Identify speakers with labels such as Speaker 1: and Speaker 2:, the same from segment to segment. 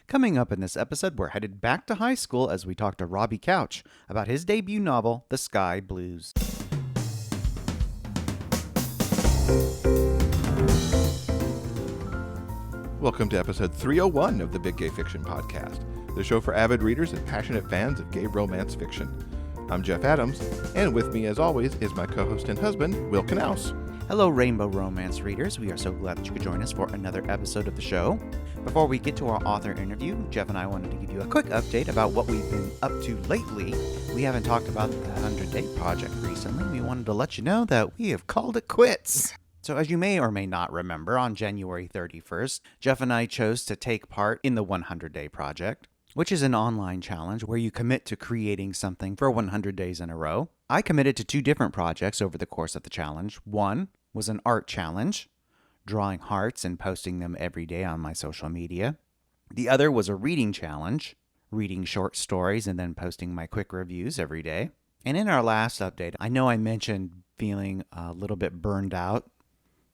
Speaker 1: Coming up in this episode, we're headed back to high school as we talk to Robbie Couch about his debut novel, The Skye Blues.
Speaker 2: Welcome to episode 301 of the Big Gay Fiction Podcast, the show for avid readers and passionate fans of gay romance fiction. I'm Jeff Adams, and with me, as always, is my co-host and husband, Will Knaus.
Speaker 1: Hello, Rainbow Romance readers. We are so glad that you could join us for another episode of the show. Before we get to our author interview, Jeff and I wanted to give you a quick update about what we've been up to lately. We haven't talked about the 100-Day Project recently. We wanted to let you know that we have called it quits. So as you may or may not remember, on January 31st, Jeff and I chose to take part in the 100-Day Project, which is an online challenge where you commit to creating something for 100 days in a row. I committed to 2 different projects over the course of the challenge. One was an art challenge, drawing hearts and posting them every day on my social media. The other was a reading challenge, reading short stories and then posting my quick reviews every day. And in our last update, I know I mentioned feeling a little bit burned out,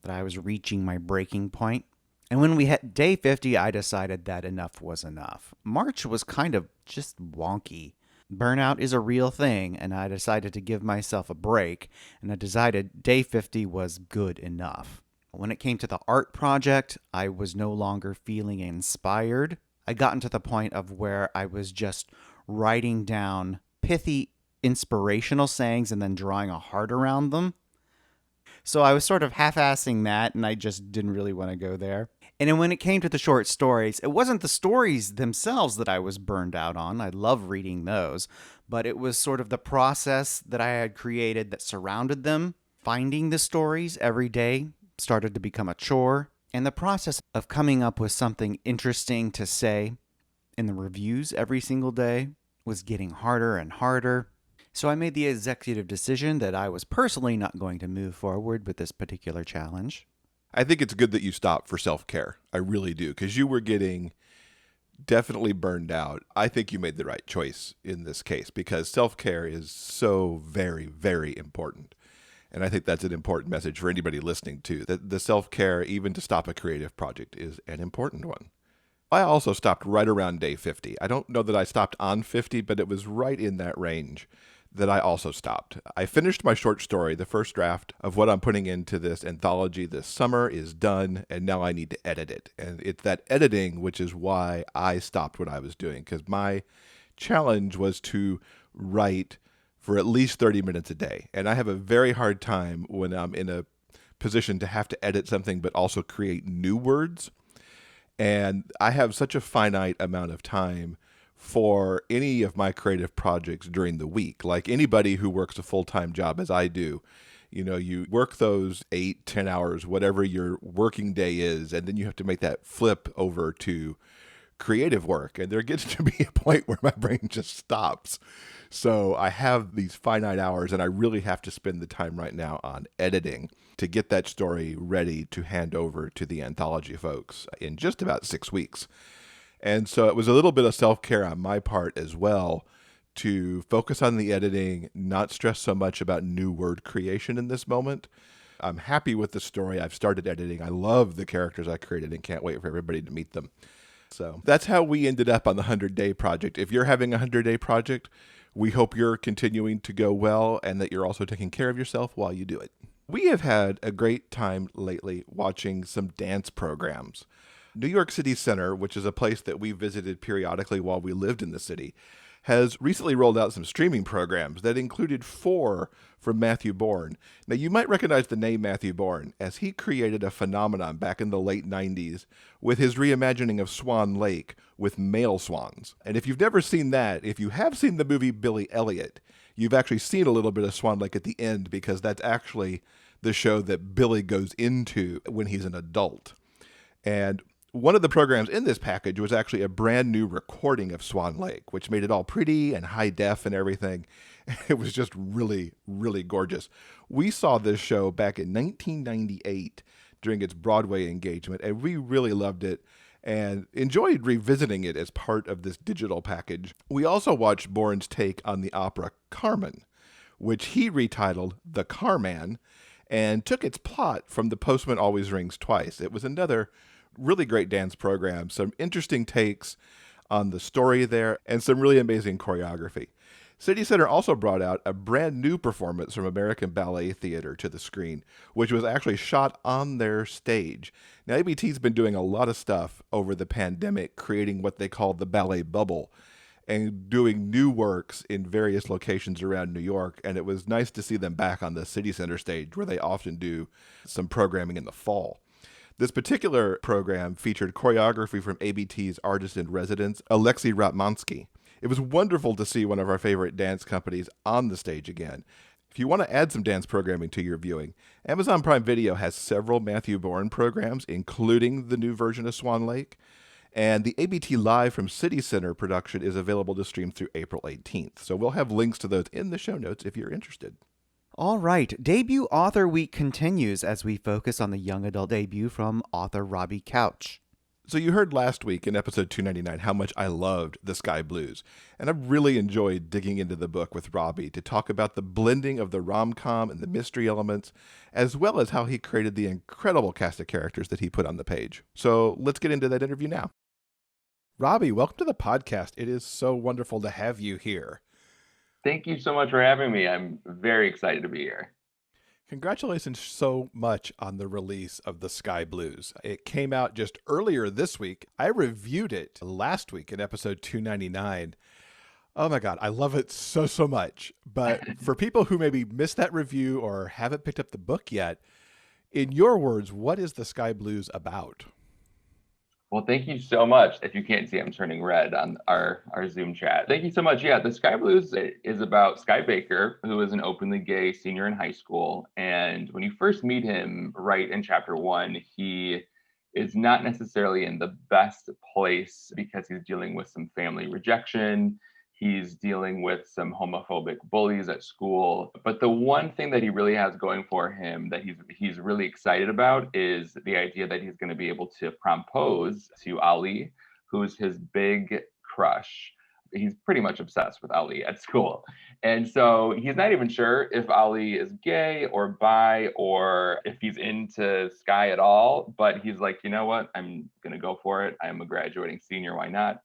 Speaker 1: that I was reaching my breaking point. And when we hit day 50, I decided that enough was enough. March was kind of just wonky. Burnout is a real thing, and I decided to give myself a break, and I decided day 50 was good enough. When it came to the art project, I was no longer feeling inspired. I'd gotten to the point of where I was just writing down pithy inspirational sayings and then drawing a heart around them. So I was sort of half-assing that, and I just didn't really want to go there. And then when it came to the short stories, it wasn't the stories themselves that I was burned out on. I love reading those. But it was sort of the process that I had created that surrounded them. Finding the stories every day started to become a chore. And the process of coming up with something interesting to say in the reviews every single day was getting harder and harder. So I made the executive decision that I was personally not going to move forward with this particular challenge.
Speaker 2: I think it's good that you stopped for self-care. I really do, because you were getting definitely burned out. I think you made the right choice in this case, because self-care is so very, very important. And I think that's an important message for anybody listening too, that the self-care, even to stop a creative project, is an important one. I also stopped right around day 50. I don't know that I stopped on 50, but it was right in that range that I also stopped. I finished my short story. The first draft of what I'm putting into this anthology this summer is done, and now I need to edit it. And it's that editing which is why I stopped what I was doing, because my challenge was to write for at least 30 minutes a day. And I have a very hard time when I'm in a position to have to edit something but also create new words. And I have such a finite amount of time for any of my creative projects during the week. Like anybody who works a full-time job as I do, you know, you work those 8-10 hours, whatever your working day is, and then you have to make that flip over to creative work. And there gets to be a point where my brain just stops. So I have these finite hours, and I really have to spend the time right now on editing to get that story ready to hand over to the anthology folks in just about 6 weeks. And so it was a little bit of self-care on my part as well, to focus on the editing, not stress so much about new word creation in this moment. I'm happy with the story. I've started editing. I love the characters I created and can't wait for everybody to meet them. So that's how we ended up on the 100-Day Project. If you're having a 100-Day Project, we hope you're continuing to go well and that you're also taking care of yourself while you do it. We have had a great time lately watching some dance programs. New York City Center, which is a place that we visited periodically while we lived in the city, has recently rolled out some streaming programs that included 4 from Matthew Bourne. Now, you might recognize the name Matthew Bourne, as he created a phenomenon back in the late 90s with his reimagining of Swan Lake with male swans. And if you've never seen that, if you have seen the movie Billy Elliot, you've actually seen a little bit of Swan Lake at the end, because that's actually the show that Billy goes into when he's an adult. And one of the programs in this package was actually a brand new recording of Swan Lake, which made it all pretty and high def and everything. It was just really, really gorgeous. We saw this show back in 1998 during its Broadway engagement, and we really loved it and enjoyed revisiting it as part of this digital package. We also watched Bourne's take on the opera Carmen, which he retitled The Carman, and took its plot from The Postman Always Rings Twice. It was another really great dance program, some interesting takes on the story there and some really amazing choreography. City Center also brought out a brand new performance from American Ballet Theater to the screen, which was actually shot on their stage. Now, ABT's been doing a lot of stuff over the pandemic, creating what they call the ballet bubble and doing new works in various locations around New York. And it was nice to see them back on the City Center stage, where they often do some programming in the fall. This particular program featured choreography from ABT's artist in residence, Alexei Ratmansky. It was wonderful to see one of our favorite dance companies on the stage again. If you want to add some dance programming to your viewing, Amazon Prime Video has several Matthew Bourne programs, including the new version of Swan Lake. And the ABT Live from City Center production is available to stream through April 18th. So we'll have links to those in the show notes if you're interested.
Speaker 1: All right, Debut Author Week continues as we focus on the young adult debut from author Robbie Couch.
Speaker 2: So you heard last week in episode 299 how much I loved the Skye Blues, and I've really enjoyed digging into the book with Robbie to talk about the blending of the rom-com and the mystery elements, as well as how he created the incredible cast of characters that he put on the page. So let's get into that interview now. Robbie, welcome to the podcast. It is so wonderful to have you here.
Speaker 3: Thank you so much for having me. I'm very excited to be here.
Speaker 2: Congratulations so much on the release of the Skye Blues. It came out just earlier this week. I reviewed it last week in episode 299. Oh my God, I love it so much. But for people who maybe missed that review or haven't picked up the book yet, in your words, what is the Skye Blues about?
Speaker 3: Well, thank you so much. If you can't see, I'm turning red on our Zoom chat. Thank you so much. Yeah, the Skye Blues is about Skye Baker, who is an openly gay senior in high school. And when you first meet him right in chapter 1, he is not necessarily in the best place because he's dealing with some family rejection. He's dealing with some homophobic bullies at school. But the one thing that he really has going for him that he's really excited about is the idea that he's going to be able to propose to Ali, who's his big crush. He's pretty much obsessed with Ali at school. And so he's not even sure if Ali is gay or bi or if he's into Skye at all. But he's like, you know what? I'm going to go for it. I'm a graduating senior. Why not?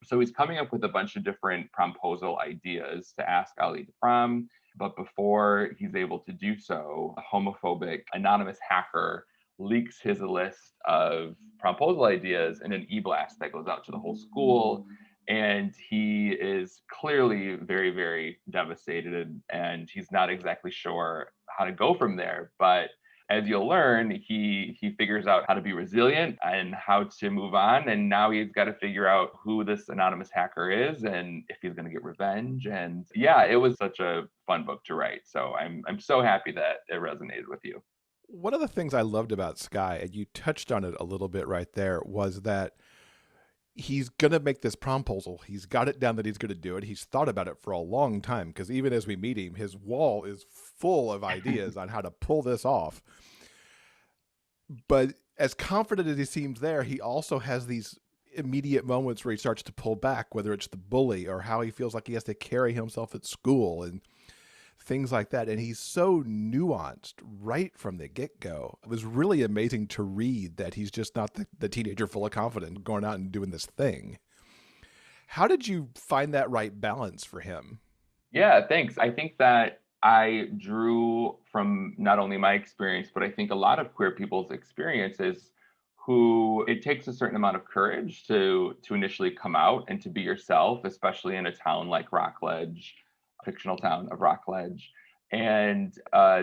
Speaker 3: So he's coming up with a bunch of different promposal ideas to ask Ali to prom. But before he's able to do so, a homophobic anonymous hacker leaks his list of promposal ideas in an e-blast that goes out to the whole school. And he is clearly very, very devastated, and he's not exactly sure how to go from there. But as you'll learn, he figures out how to be resilient and how to move on. And now he's got to figure out who this anonymous hacker is and if he's going to get revenge. And yeah, it was such a fun book to write. So I'm so happy that it resonated with you.
Speaker 2: One of the things I loved about Skye, and you touched on it a little bit right there, was that he's going to make this promposal. He's got it down that he's going to do it. He's thought about it for a long time, because even as we meet him, his wall is full of ideas on how to pull this off. But as confident as he seems there, he also has these immediate moments where he starts to pull back, whether it's the bully or how he feels like he has to carry himself at school and things like that. And he's so nuanced right from the get-go. It was really amazing to read that he's just not the teenager full of confidence going out and doing this thing. How did you find that right balance for him?
Speaker 3: Yeah, thanks. I think that I drew from not only my experience, but I think a lot of queer people's experiences who it takes a certain amount of courage to initially come out and to be yourself, especially in a town like Rockledge, fictional town of Rockledge, and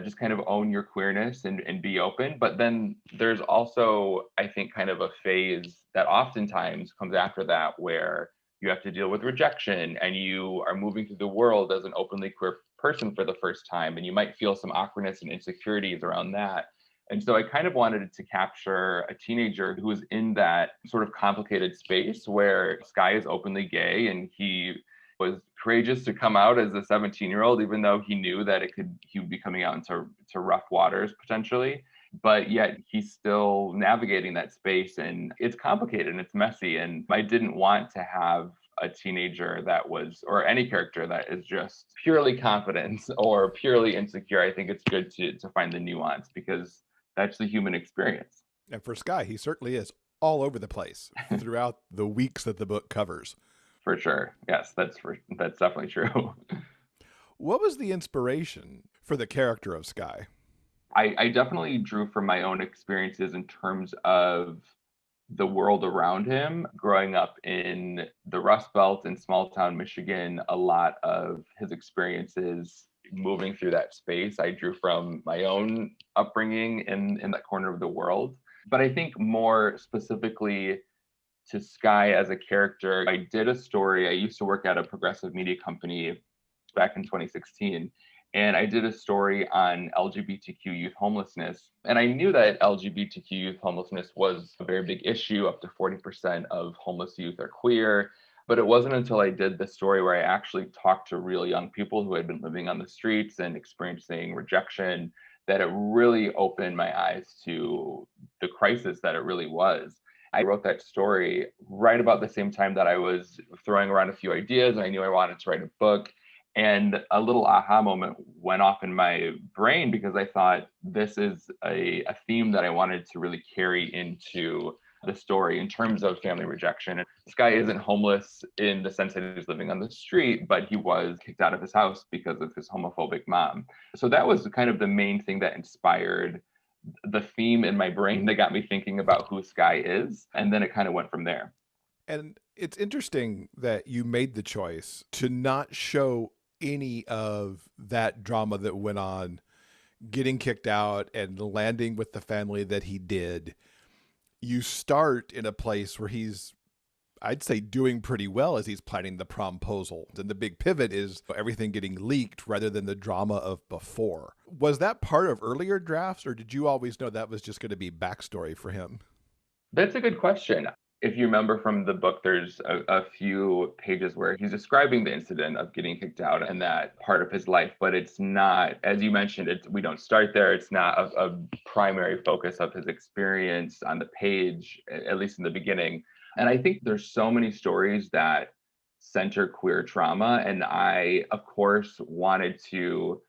Speaker 3: just kind of own your queerness and be open. But then there's also, I think, kind of a phase that oftentimes comes after that where you have to deal with rejection and you are moving through the world as an openly queer person for the first time, and you might feel some awkwardness and insecurities around that. And so I kind of wanted to capture a teenager who was in that sort of complicated space where Skye is openly gay and he was courageous to come out as a 17-year-old, even though he knew that he would be coming out into rough waters potentially. But yet he's still navigating that space, and it's complicated and it's messy. And I didn't want to have a teenager that was, or any character that is just purely confident or purely insecure. I think it's good to find the nuance because that's the human experience.
Speaker 2: And for Skye, he certainly is all over the place throughout the weeks that the book covers.
Speaker 3: For sure. Yes, that's definitely true.
Speaker 2: What was the inspiration for the character of Skye?
Speaker 3: I definitely drew from my own experiences in terms of the world around him. Growing up in the Rust Belt in small town Michigan, a lot of his experiences moving through that space, I drew from my own upbringing in that corner of the world. But I think more specifically to Skye as a character, I did a story. I used to work at a progressive media company back in 2016. And I did a story on LGBTQ youth homelessness. And I knew that LGBTQ youth homelessness was a very big issue. Up to 40% of homeless youth are queer. But it wasn't until I did the story where I actually talked to real young people who had been living on the streets and experiencing rejection that it really opened my eyes to the crisis that it really was. I wrote that story right about the same time that I was throwing around a few ideas, and I knew I wanted to write a book. And a little aha moment went off in my brain because I thought this is a theme that I wanted to really carry into the story in terms of family rejection. And Skye isn't homeless in the sense that he's living on the street, but he was kicked out of his house because of his homophobic mom. So that was kind of the main thing that inspired the theme in my brain that got me thinking about who Skye is. And then it kind of went from there.
Speaker 2: And it's interesting that you made the choice to not show any of that drama that went on, getting kicked out and landing with the family that he did. You start in a place where he's, I'd say, doing pretty well as he's planning the promposal. And the big pivot is everything getting leaked rather than the drama of before. Was that part of earlier drafts, or did you always know that was just going to be backstory for him?
Speaker 3: That's a good question. If you remember from the book, there's a few pages where he's describing the incident of getting kicked out and that part of his life, but it's not, as you mentioned, we don't start there. It's not a primary focus of his experience on the page, at least in the beginning. And I think there's so many stories that center queer trauma. And I, of course, wanted to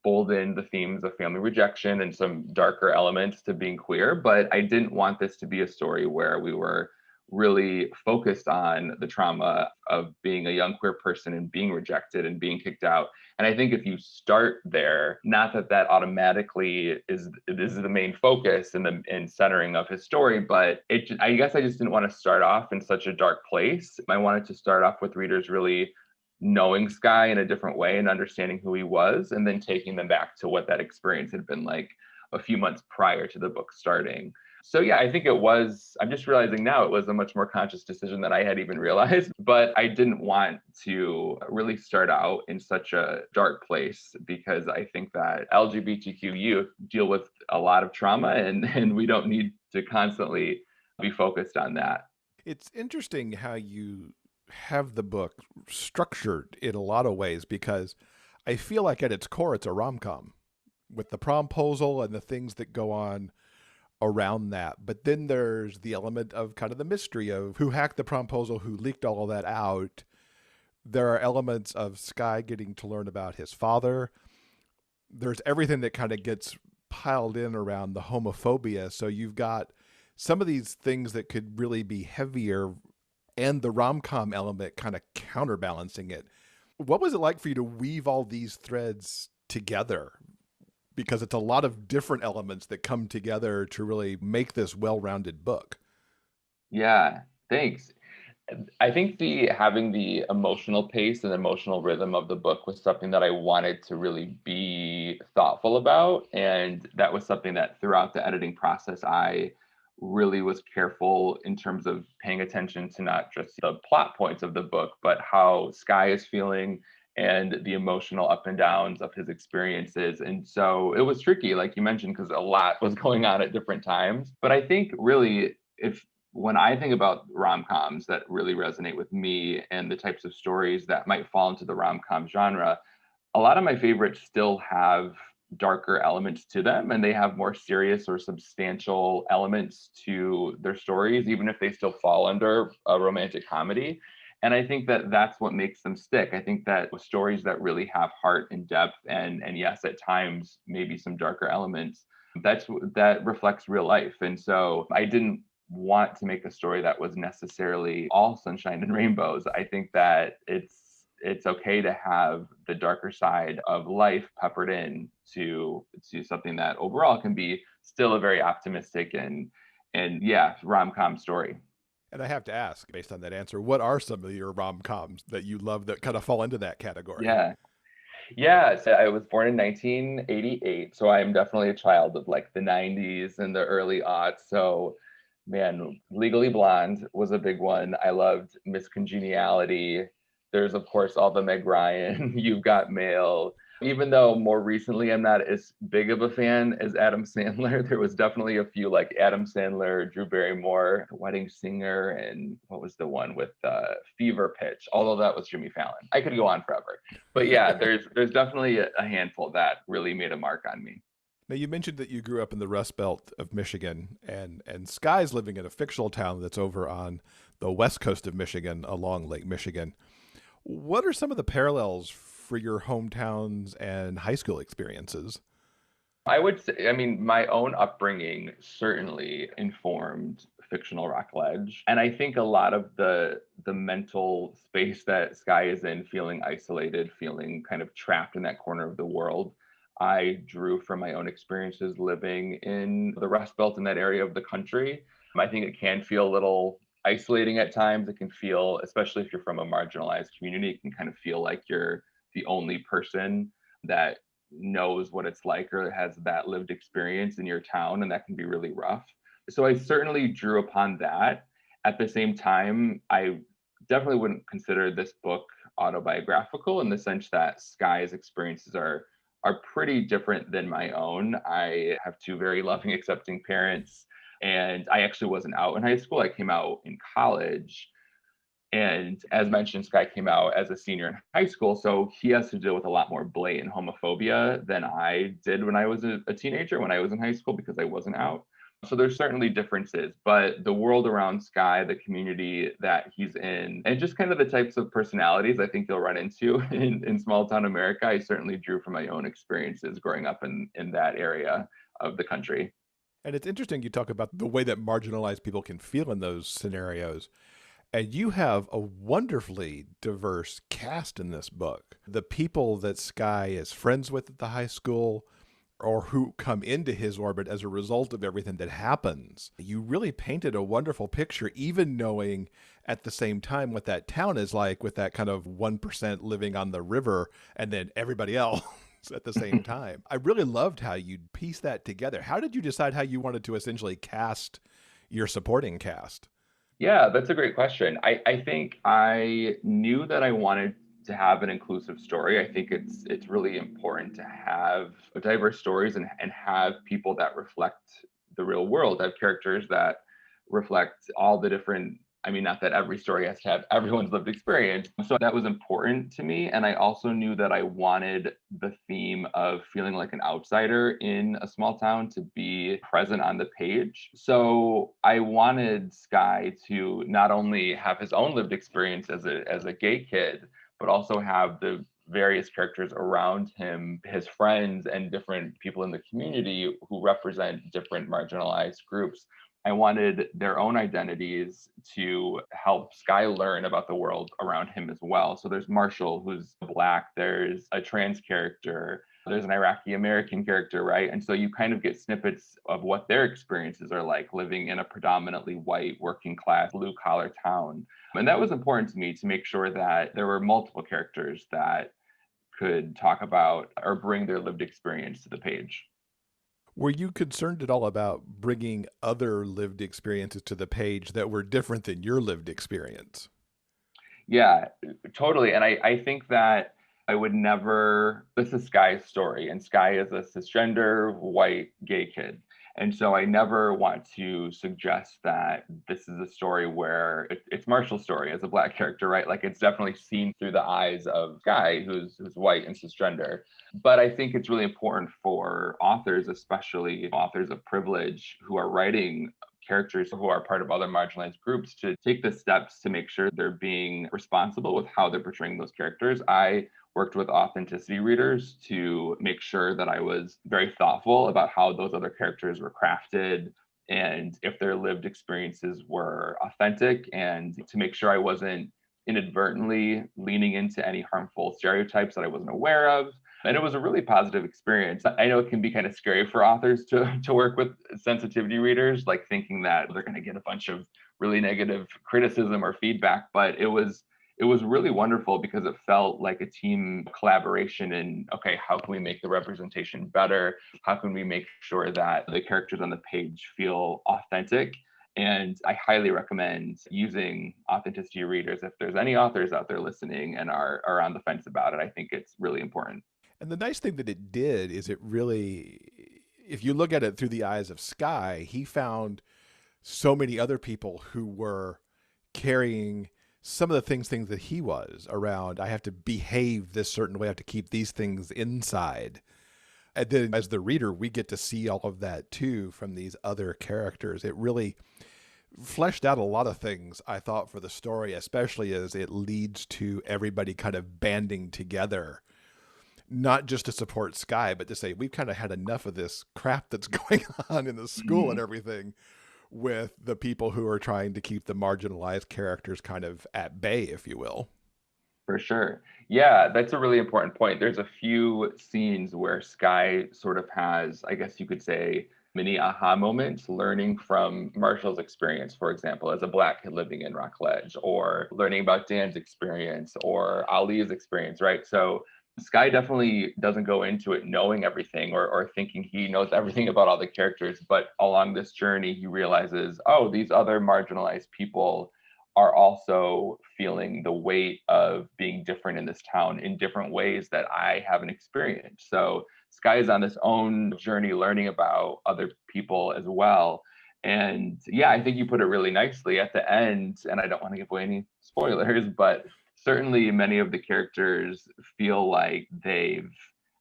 Speaker 3: fold in the themes of family rejection and some darker elements to being queer, but I didn't want this to be a story where we were really focused on the trauma of being a young queer person and being rejected and being kicked out. And I think if you start there, not that automatically is the main focus and centering of his story, but I guess I just didn't want to start off in such a dark place. I wanted to start off with readers really knowing Skye in a different way and understanding who he was, and then taking them back to what that experience had been like a few months prior to the book starting. So yeah, I think I'm just realizing now it was a much more conscious decision than I had even realized, but I didn't want to really start out in such a dark place because I think that LGBTQ youth deal with a lot of trauma and we don't need to constantly be focused on that.
Speaker 2: It's interesting how you have the book structured in a lot of ways because I feel like at its core, it's a rom-com with the promposal and the things that go on around that. But then there's the element of kind of the mystery of who hacked the promposal, who leaked all of that out. There are elements of Skye getting to learn about his father. There's everything that kind of gets piled in around the homophobia. So you've got some of these things that could really be heavier and the rom-com element kind of counterbalancing it. What was it like for you to weave all these threads together? Because it's a lot of different elements that come together to really make this well-rounded book.
Speaker 3: Yeah, thanks. I think having the emotional pace and emotional rhythm of the book was something that I wanted to really be thoughtful about. And that was something that throughout the editing process, I really was careful in terms of paying attention to not just the plot points of the book, but how Skye is feeling and the emotional up and downs of his experiences. And so it was tricky, like you mentioned, because a lot was going on at different times. But I think really, when I think about rom-coms that really resonate with me and the types of stories that might fall into the rom-com genre, a lot of my favorites still have darker elements to them, and they have more serious or substantial elements to their stories, even if they still fall under a romantic comedy. And I think that that's what makes them stick. I think that stories that really have heart and depth, and yes, at times maybe some darker elements, that reflects real life. And so I didn't want to make a story that was necessarily all sunshine and rainbows. I think that it's okay to have the darker side of life peppered in to something that overall can be still a very optimistic and yeah, rom-com story.
Speaker 2: And I have to ask, based on that answer, what are some of your rom-coms that you love that kind of fall into that category?
Speaker 3: Yeah. Yeah, so I was born in 1988, so I am definitely a child of like the 90s and the early aughts. So, man, Legally Blonde was a big one. I loved Miss Congeniality. There's, of course, all the Meg Ryan, You've Got Mail. Even though more recently I'm not as big of a fan as Adam Sandler, there was definitely a few like Adam Sandler, Drew Barrymore, The Wedding Singer, and what was the one with Fever Pitch? Although that was Jimmy Fallon. I could go on forever. But yeah, there's definitely a handful that really made a mark on me.
Speaker 2: Now, you mentioned that you grew up in the Rust Belt of Michigan, and Skye's living in a fictional town that's over on the west coast of Michigan along Lake Michigan. What are some of the parallels for your hometowns and high school experiences?
Speaker 3: I would say, I mean, my own upbringing certainly informed fictional Rockledge. And I think a lot of the mental space that Skye is in, feeling isolated, feeling kind of trapped in that corner of the world, I drew from my own experiences living in the Rust Belt in that area of the country. I think it can feel a little isolating at times. It can feel, especially if you're from a marginalized community, it can kind of feel like you're the only person that knows what it's like or has that lived experience in your town, and that can be really rough. So I certainly drew upon that. At the same time, I definitely wouldn't consider this book autobiographical in the sense that Skye's experiences are pretty different than my own. I have two very loving, accepting parents, and I actually wasn't out in high school. I came out in college. And as mentioned, Skye came out as a senior in high school, so he has to deal with a lot more blatant homophobia than I did when I was a teenager, when I was in high school, because I wasn't out. So there's certainly differences, but the world around Skye, the community that he's in, and just kind of the types of personalities I think you'll run into in small town America, I certainly drew from my own experiences growing up in that area of the country.
Speaker 2: And it's interesting you talk about the way that marginalized people can feel in those scenarios. And you have a wonderfully diverse cast in this book. The people that Skye is friends with at the high school or who come into his orbit as a result of everything that happens. You really painted a wonderful picture, even knowing at the same time what that town is like with that kind of 1% living on the river and then everybody else at the same time. I really loved how you pieced that together. How did you decide how you wanted to essentially cast your supporting cast?
Speaker 3: Yeah, that's a great question. I think I knew that I wanted to have an inclusive story. I think it's really important to have diverse stories and have people that reflect the real world, have characters that reflect all the different, I mean, not that every story has to have everyone's lived experience. So that was important to me. And I also knew that I wanted the theme of feeling like an outsider in a small town to be present on the page. So I wanted Skye to not only have his own lived experience as a gay kid, but also have the various characters around him, his friends, and different people in the community who represent different marginalized groups. I wanted their own identities to help Skye learn about the world around him as well. So there's Marshall, who's Black, there's a trans character, there's an Iraqi American character, right? And so you kind of get snippets of what their experiences are like living in a predominantly white, working class, blue collar town. And that was important to me to make sure that there were multiple characters that could talk about or bring their lived experience to the page.
Speaker 2: Were you concerned at all about bringing other lived experiences to the page that were different than your lived experience?
Speaker 3: Yeah, totally. And I think that I would never, this is Skye's story, and Skye is a cisgender white gay kid. And so I never want to suggest that this is a story where it's Marshall's story as a Black character, right? Like it's definitely seen through the eyes of Skye, who's white and cisgender. But I think it's really important for authors, especially authors of privilege who are writing characters who are part of other marginalized groups, to take the steps to make sure they're being responsible with how they're portraying those characters. I worked with authenticity readers to make sure that I was very thoughtful about how those other characters were crafted and if their lived experiences were authentic, and to make sure I wasn't inadvertently leaning into any harmful stereotypes that I wasn't aware of. And it was a really positive experience. I know it can be kind of scary for authors to work with sensitivity readers, like thinking that they're going to get a bunch of really negative criticism or feedback, but it was really wonderful because it felt like a team collaboration in, okay, how can we make the representation better? How can we make sure that the characters on the page feel authentic? And I highly recommend using authenticity readers if there's any authors out there listening and are on the fence about it. I think it's really important.
Speaker 2: And the nice thing that it did is it really, if you look at it through the eyes of Skye, he found so many other people who were carrying some of the things that he was around. I have to behave this certain way. I have to keep these things inside. And then as the reader, we get to see all of that too from these other characters. It really fleshed out a lot of things, I thought, for the story, especially as it leads to everybody kind of banding together, not just to support Skye, but to say, we've kind of had enough of this crap that's going on in the school and everything, with the people who are trying to keep the marginalized characters kind of at bay, if you will.
Speaker 3: For sure. Yeah, that's a really important point. There's a few scenes where Skye sort of has, I guess you could say, mini aha moments, learning from Marshall's experience, for example, as a Black kid living in Rockledge, or learning about Dan's experience or Ali's experience, right? So Skye definitely doesn't go into it knowing everything or thinking he knows everything about all the characters, but along this journey, he realizes, oh, these other marginalized people are also feeling the weight of being different in this town in different ways that I haven't experienced. So Skye is on this own journey learning about other people as well. And yeah, I think you put it really nicely at the end, and I don't want to give away any spoilers, but certainly many of the characters feel like they've,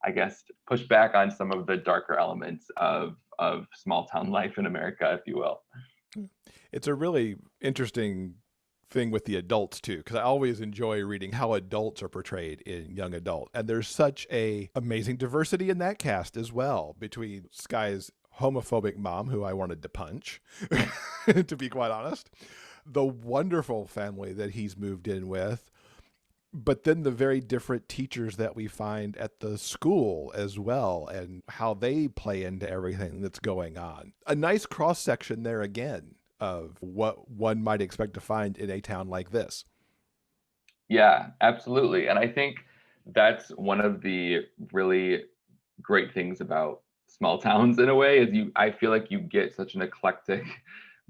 Speaker 3: I guess, pushed back on some of the darker elements of small town life in America, if you will.
Speaker 2: It's a really interesting thing with the adults too, because I always enjoy reading how adults are portrayed in young adult, and there's such a amazing diversity in that cast as well, between Skye's homophobic mom, who I wanted to punch to be quite honest, the wonderful family that he's moved in with, but then the very different teachers that we find at the school as well, and how they play into everything that's going on. A nice cross section there again of what one might expect to find in a town like this.
Speaker 3: Yeah, absolutely. And I think that's one of the really great things about small towns in a way, is I feel like you get such an eclectic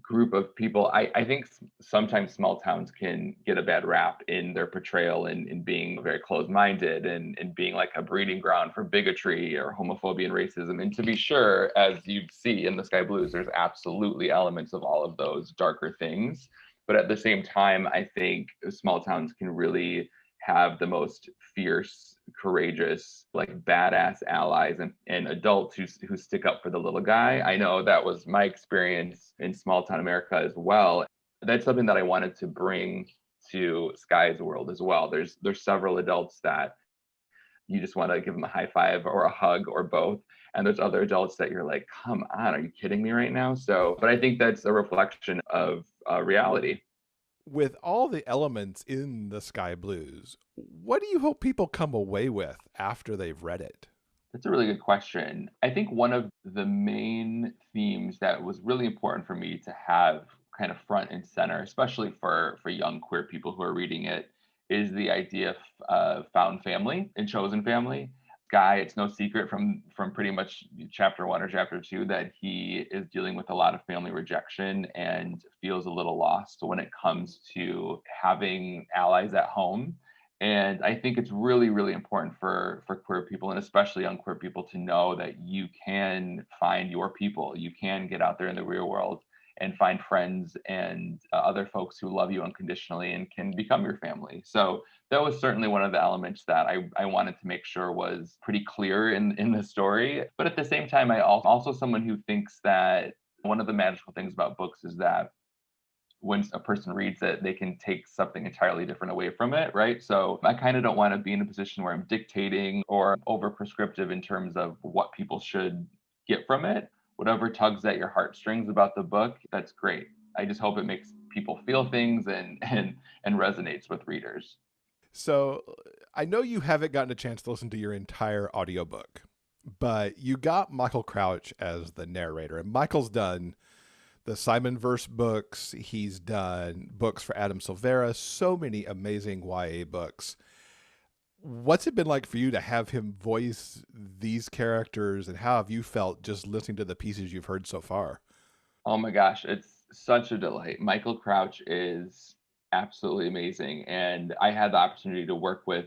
Speaker 3: group of people. I think sometimes small towns can get a bad rap in their portrayal in being very closed-minded and being like a breeding ground for bigotry or homophobia and racism. And to be sure, as you see in the Skye Blues, there's absolutely elements of all of those darker things. But at the same time, I think small towns can really have the most fierce, courageous, like badass allies and adults who stick up for the little guy. I know that was my experience in small town America as well. That's something that I wanted to bring to Skye's world as well. There's several adults that you just want to give them a high five or a hug or both. And there's other adults that you're like, come on, are you kidding me right now? So, but I think that's a reflection of reality.
Speaker 2: With all the elements in the Skye Blues, what do you hope people come away with after they've read it?
Speaker 3: That's a really good question. I think one of the main themes that was really important for me to have kind of front and center, especially for young queer people who are reading it, is the idea of found family and chosen family. Skye, it's no secret from pretty much chapter 1 or chapter 2 that he is dealing with a lot of family rejection and feels a little lost when it comes to having allies at home. And I think it's really, really important for queer people, and especially young queer people, to know that you can find your people. You can get out there in the real world and find friends and other folks who love you unconditionally and can become your family. So that was certainly one of the elements that I wanted to make sure was pretty clear in the story. But at the same time, I also someone who thinks that one of the magical things about books is that when a person reads it, they can take something entirely different away from it, right? So I kind of don't want to be in a position where I'm dictating or over prescriptive in terms of what people should get from it. whatever tugs at your heartstrings about the book, that's great. I just hope it makes people feel things and resonates with readers.
Speaker 2: So I know you haven't gotten a chance to listen to your entire audiobook, but you got Michael Crouch as the narrator. And Michael's done the Simon Verse books. He's done books for Adam Silvera, so many amazing YA books. What's it been like for you to have him voice these characters, and how have you felt just listening to the pieces you've heard so far?
Speaker 3: Oh my gosh, it's such a delight. Michael Crouch is absolutely amazing. And I had the opportunity to work with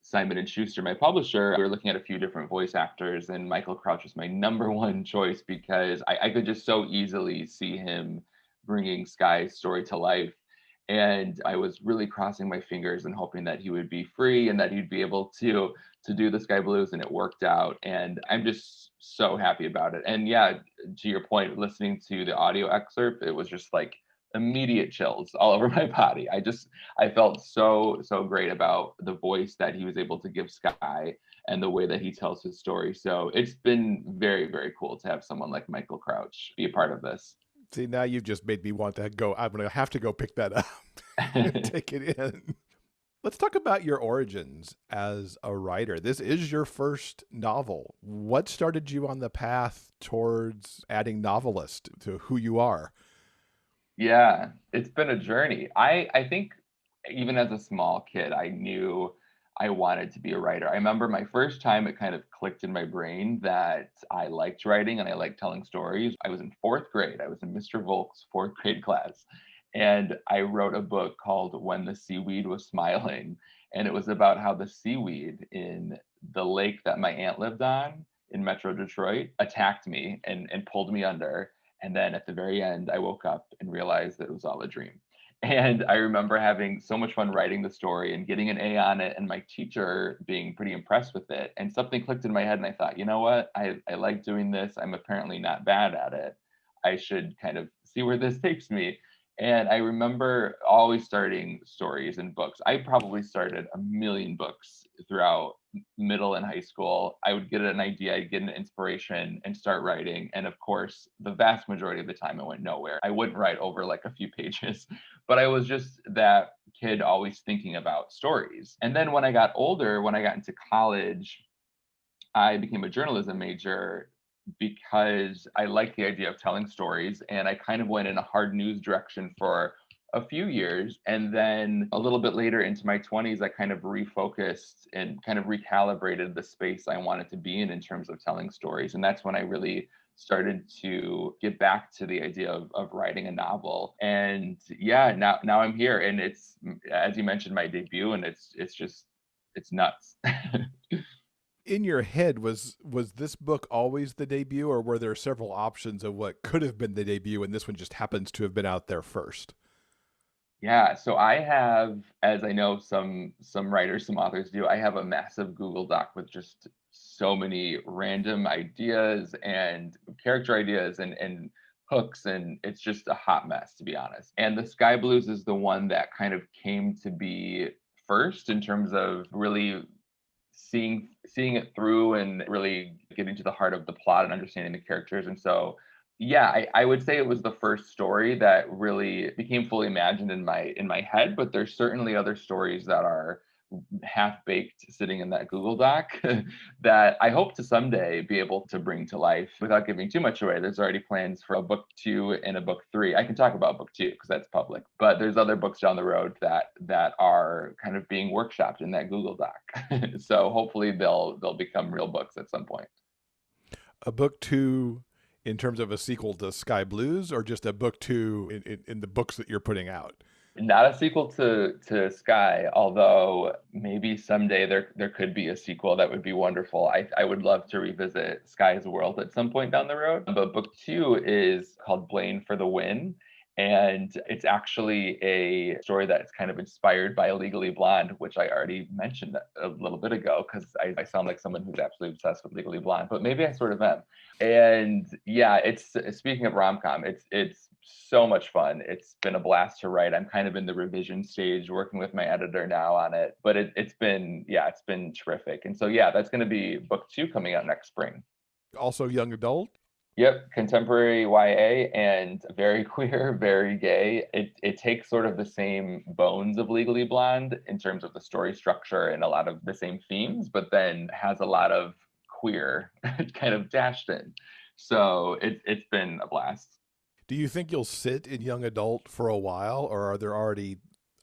Speaker 3: Simon and Schuster, my publisher. We were looking at a few different voice actors, and Michael Crouch was my number one choice because I could just so easily see him bringing Skye's story to life. And I was really crossing my fingers and hoping that he would be free and that he'd be able to do the Skye Blues, and it worked out. And I'm just so happy about it. And yeah, to your point, listening to the audio excerpt, it was just like immediate chills all over my body. I felt so great about the voice that he was able to give Skye and the way that he tells his story. So it's been very cool to have someone like Michael Crouch be a part of this.
Speaker 2: See, now you've just made me want to go. I'm going to have to go pick that up and take it in. Let's talk about your origins as a writer. This is your first novel. What started you on the path towards adding novelist to who you are?
Speaker 3: Yeah, it's been a journey. I think even as a small kid, I knew I wanted to be a writer. I remember my first time it kind of clicked in my brain that I liked writing and I liked telling stories. I was in fourth grade. I was in Mr. Volk's fourth grade class. And I wrote a book called When the Seaweed Was Smiling. And it was about how the seaweed in the lake that my aunt lived on in Metro Detroit attacked me and pulled me under. And then at the very end, I woke up and realized that it was all a dream. And I remember having so much fun writing the story and getting an A on it, and my teacher being pretty impressed with it. And something clicked in my head, and I thought, you know what? I like doing this. I'm apparently not bad at it. I should kind of see where this takes me. And I remember always starting stories and books. I probably started a million books throughout middle and high school. I would get an idea, I'd get an inspiration and start writing. And of course, the vast majority of the time it went nowhere. I wouldn't write over like a few pages, but I was just that kid always thinking about stories. And then when I got older, when I got into college, I became a journalism major because I like the idea of telling stories. And I kind of went in a hard news direction for a few years. And then a little bit later into my 20s, I kind of refocused and kind of recalibrated the space I wanted to be in terms of telling stories. And that's when I really started to get back to the idea of writing a novel. And yeah, now I'm here. And it's, as you mentioned, my debut, and it's nuts.
Speaker 2: In your head, was this book always the debut, or were there several options of what could have been the debut and this one just happens to have been out there first?
Speaker 3: Yeah, so I have, as I know some writers, some authors do, I have a massive Google Doc with just so many random ideas and character ideas and hooks, and it's just a hot mess, to be honest. And the Skye Blues is the one that kind of came to be first in terms of really seeing it through and really getting to the heart of the plot and understanding the characters. And so yeah, I would say it was the first story that really became fully imagined in my head, but there's certainly other stories that are half baked sitting in that Google Doc that I hope to someday be able to bring to life without giving too much away. There's already plans for a book 2 and a book 3. I can talk about book 2 because that's public, but there's other books down the road that are kind of being workshopped in that Google Doc. So hopefully they'll become real books at some point.
Speaker 2: A book 2 in terms of a sequel to Skye Blues, or just a book 2 in the books that you're putting out?
Speaker 3: Not a sequel to Skye, although maybe someday there could be a sequel that would be wonderful. I would love to revisit Skye's world at some point down the road. But book 2 is called Blaine for the Win. And it's actually a story that's kind of inspired by Legally Blonde, which I already mentioned a little bit ago, because I sound like someone who's absolutely obsessed with Legally Blonde, but maybe I sort of am. And yeah, it's, speaking of rom-com, it's so much fun. It's been a blast to write. I'm kind of in the revision stage, working with my editor now on it, but it's been terrific. And so yeah, that's going to be book 2 coming out next spring.
Speaker 2: Also young adult?
Speaker 3: Yep, contemporary YA and very queer, very gay. It takes sort of the same bones of Legally Blonde in terms of the story structure and a lot of the same themes, but then has a lot of queer kind of dashed in. So it's been a blast.
Speaker 2: Do you think you'll sit in young adult for a while, or are there already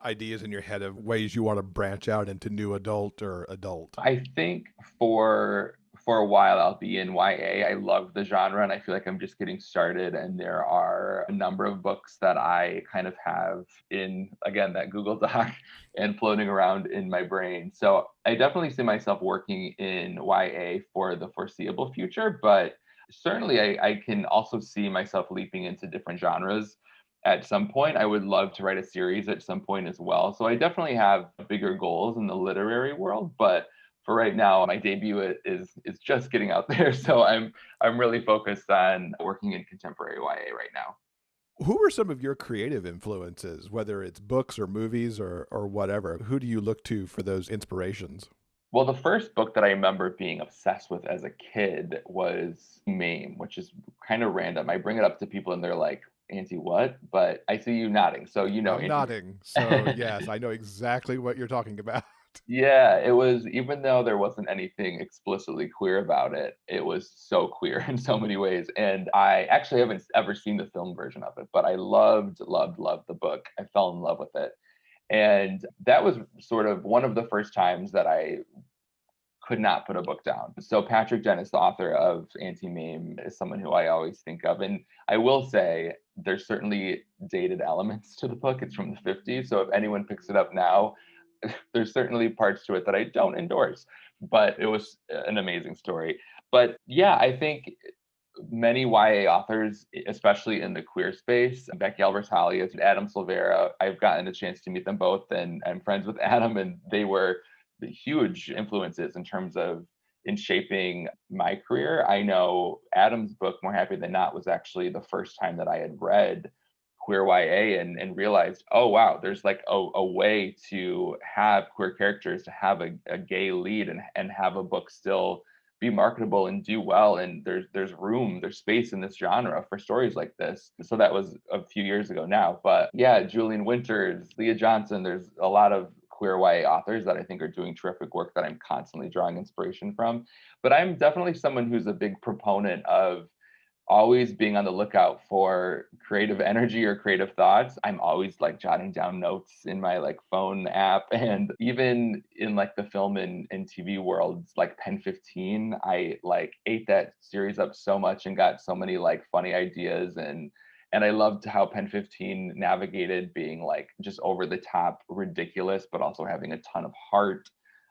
Speaker 2: ideas in your head of ways you want to branch out into new adult or adult?
Speaker 3: I think for a while I'll be in YA. I love the genre and I feel like I'm just getting started. And there are a number of books that I kind of have in, again, that Google Doc and floating around in my brain. So I definitely see myself working in YA for the foreseeable future, but certainly I can also see myself leaping into different genres at some point. I would love to write a series at some point as well. So I definitely have bigger goals in the literary world, but for right now, my debut is just getting out there. So I'm really focused on working in contemporary YA right now.
Speaker 2: Who are some of your creative influences, whether it's books or movies or whatever? Who do you look to for those inspirations?
Speaker 3: Well, the first book that I remember being obsessed with as a kid was Mame, which is kind of random. I bring it up to people and they're like, Auntie, what? But I see you nodding. So you know,
Speaker 2: I'm
Speaker 3: Auntie.
Speaker 2: nodding. So, yes, I know exactly what you're talking about.
Speaker 3: Yeah, it was, even though there wasn't anything explicitly queer about it, it was so queer in so many ways. And I actually haven't ever seen the film version of it, but I loved the book. I fell in love with it. And that was sort of one of the first times that I could not put a book down. So Patrick Dennis, the author of Anti-Meme, is someone who I always think of. And I will say there's certainly dated elements to the book. It's from the 50s. So if anyone picks it up now, there's certainly parts to it that I don't endorse, but it was an amazing story. But yeah, I think many YA authors, especially in the queer space, Becky Albertalli, Adam Silvera, I've gotten a chance to meet them both, and I'm friends with Adam, and they were huge influences in terms of in shaping my career. I know Adam's book, More Happy Than Not, was actually the first time that I had read queer YA and realized, oh wow, there's like a way to have queer characters, to have a gay lead and have a book still be marketable and do well. And there's space in this genre for stories like this. So that was a few years ago now. But yeah, Julian Winters, Leah Johnson, there's a lot of queer YA authors that I think are doing terrific work that I'm constantly drawing inspiration from. But I'm definitely someone who's a big proponent of always being on the lookout for creative energy or creative thoughts. I'm always like jotting down notes in my like phone app. And even in like the film and TV worlds, like Pen 15, I like ate that series up so much and got so many like funny ideas. And I loved how Pen 15 navigated being like just over the top ridiculous, but also having a ton of heart.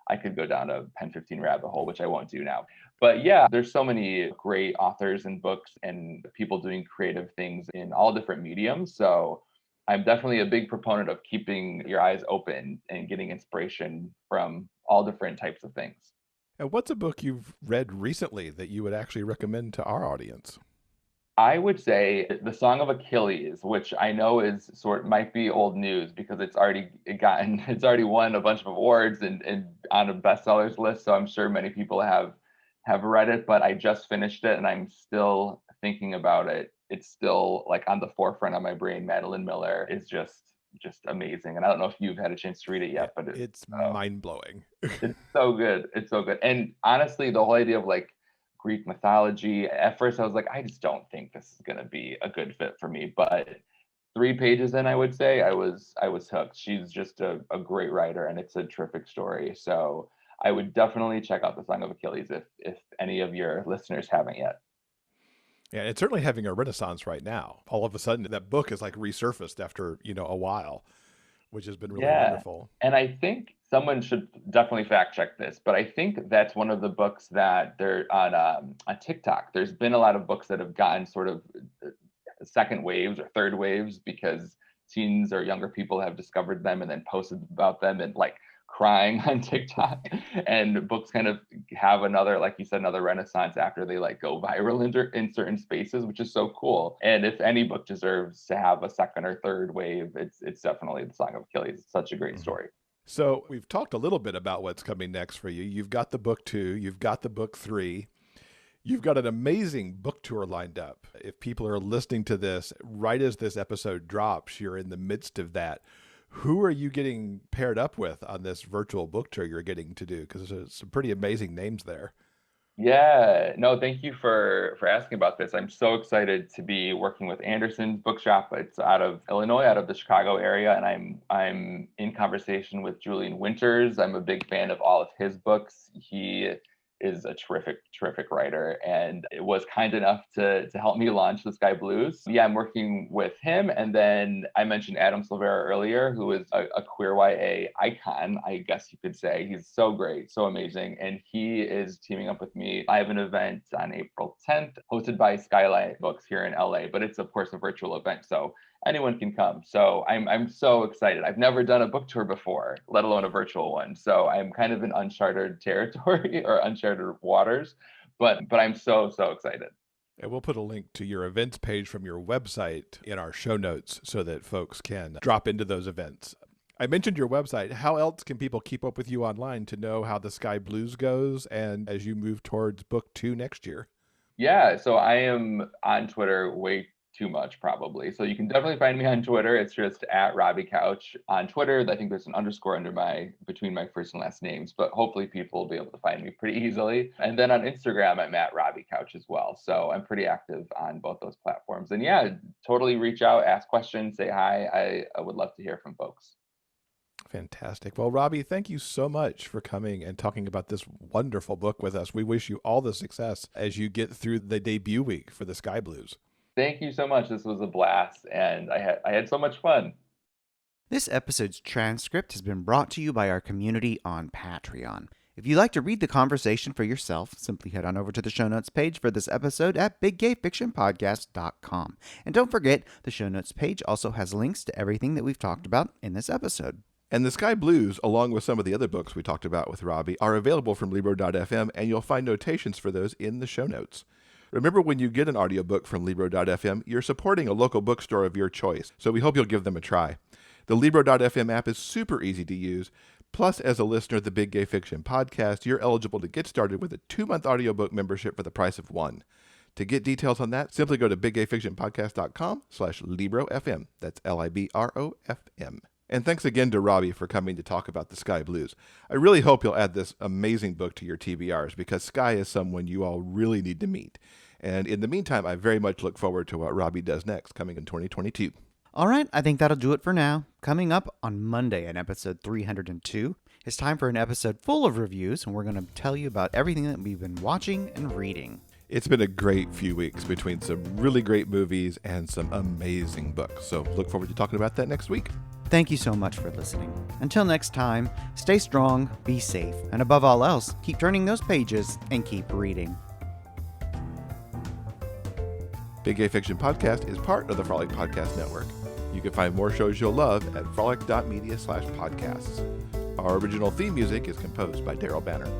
Speaker 3: I could go down a Pen 15 rabbit hole, which I won't do now. But yeah, there's so many great authors and books and people doing creative things in all different mediums. So I'm definitely a big proponent of keeping your eyes open and getting inspiration from all different types of things.
Speaker 2: And what's a book you've read recently that you would actually recommend to our audience?
Speaker 3: I would say The Song of Achilles, which I know is might be old news because it's already won a bunch of awards and on a bestsellers list. So I'm sure many people have read it, but I just finished it and I'm still thinking about it. It's still like on the forefront of my brain. Madeline Miller is just amazing. And I don't know if you've had a chance to read it yet, but
Speaker 2: it's mind blowing.
Speaker 3: It's so good. It's so good. And honestly, the whole idea of like Greek mythology, at first I was like, I just don't think this is going to be a good fit for me. But 3 pages in, I would say I was hooked. She's just a great writer and it's a terrific story. So I would definitely check out The Song of Achilles if any of your listeners haven't yet.
Speaker 2: Yeah, it's certainly having a renaissance right now. All of a sudden, that book is like resurfaced after, a while, which has been really wonderful.
Speaker 3: And I think someone should definitely fact check this, but I think that's one of the books that they're on TikTok. There's been a lot of books that have gotten sort of second waves or third waves because teens or younger people have discovered them and then posted about them and like crying on TikTok. And books kind of have another, like you said, another renaissance after they like go viral in certain spaces, which is so cool. And if any book deserves to have a second or third wave, it's definitely The Song of Achilles. It's such a great story.
Speaker 2: So we've talked a little bit about what's coming next for you. You've got the book 2, you've got the book 3. You've got an amazing book tour lined up. If people are listening to this right as this episode drops, you're in the midst of that. Who are you getting paired up with on this virtual book tour you're getting to do? Because there's some pretty amazing names there.
Speaker 3: Yeah, no, thank you for asking about this. I'm so excited to be working with Anderson's Bookshop. It's out of Illinois, out of the Chicago area, and I'm in conversation with Julian Winters. I'm a big fan of all of his books. He is a terrific writer, and it was kind enough to help me launch the Skye Blues. Yeah, I'm working with him, and then I mentioned Adam Silvera earlier, who is a queer YA icon, I guess you could say. He's so great, so amazing, and he is teaming up with me. I have an event on April 10th, hosted by Skylight Books here in LA, but it's of course a virtual event, so anyone can come. So I'm so excited. I've never done a book tour before, let alone a virtual one. So I'm kind of in uncharted territory or uncharted waters, but I'm so excited.
Speaker 2: And we'll put a link to your events page from your website in our show notes so that folks can drop into those events. I mentioned your website. How else can people keep up with you online to know how the Skye Blues goes and as you move towards book 2 next year?
Speaker 3: Yeah, so I am on Twitter way too much probably. So you can definitely find me on Twitter. It's just at Robbie Couch on Twitter. I think there's an underscore between my first and last names, but hopefully people will be able to find me pretty easily. And then on Instagram, I'm at Robbie Couch as well. So I'm pretty active on both those platforms. And yeah, totally reach out, ask questions, say hi. I would love to hear from folks.
Speaker 2: Fantastic. Well, Robbie, thank you so much for coming and talking about this wonderful book with us. We wish you all the success as you get through the debut week for the Skye Blues.
Speaker 3: Thank you so much. This was a blast, and I had so much fun.
Speaker 1: This episode's transcript has been brought to you by our community on Patreon. If you'd like to read the conversation for yourself, simply head on over to the show notes page for this episode at biggayfictionpodcast.com. And don't forget, the show notes page also has links to everything that we've talked about in this episode.
Speaker 2: And the Skye Blues, along with some of the other books we talked about with Robbie, are available from Libro.fm, and you'll find notations for those in the show notes. Remember, when you get an audiobook from Libro.fm, you're supporting a local bookstore of your choice, so we hope you'll give them a try. The Libro.fm app is super easy to use. Plus, as a listener of the Big Gay Fiction podcast, you're eligible to get started with a 2-month audiobook membership for the price of one. To get details on that, simply go to biggayfictionpodcast.com/LibroFM. That's LIBROFM. And thanks again to Robbie for coming to talk about the Skye Blues. I really hope you'll add this amazing book to your TBRs, because Skye is someone you all really need to meet. And in the meantime, I very much look forward to what Robbie does next, coming in 2022.
Speaker 1: All right, I think that'll do it for now. Coming up on Monday in episode 302, it's time for an episode full of reviews, and we're going to tell you about everything that we've been watching and reading.
Speaker 2: It's been a great few weeks between some really great movies and some amazing books. So look forward to talking about that next week.
Speaker 1: Thank you so much for listening. Until next time, stay strong, be safe, and above all else, keep turning those pages and keep reading.
Speaker 2: Big Gay Fiction Podcast is part of the Frolic Podcast Network. You can find more shows you'll love at frolic.media/podcasts. Our original theme music is composed by Daryl Banner.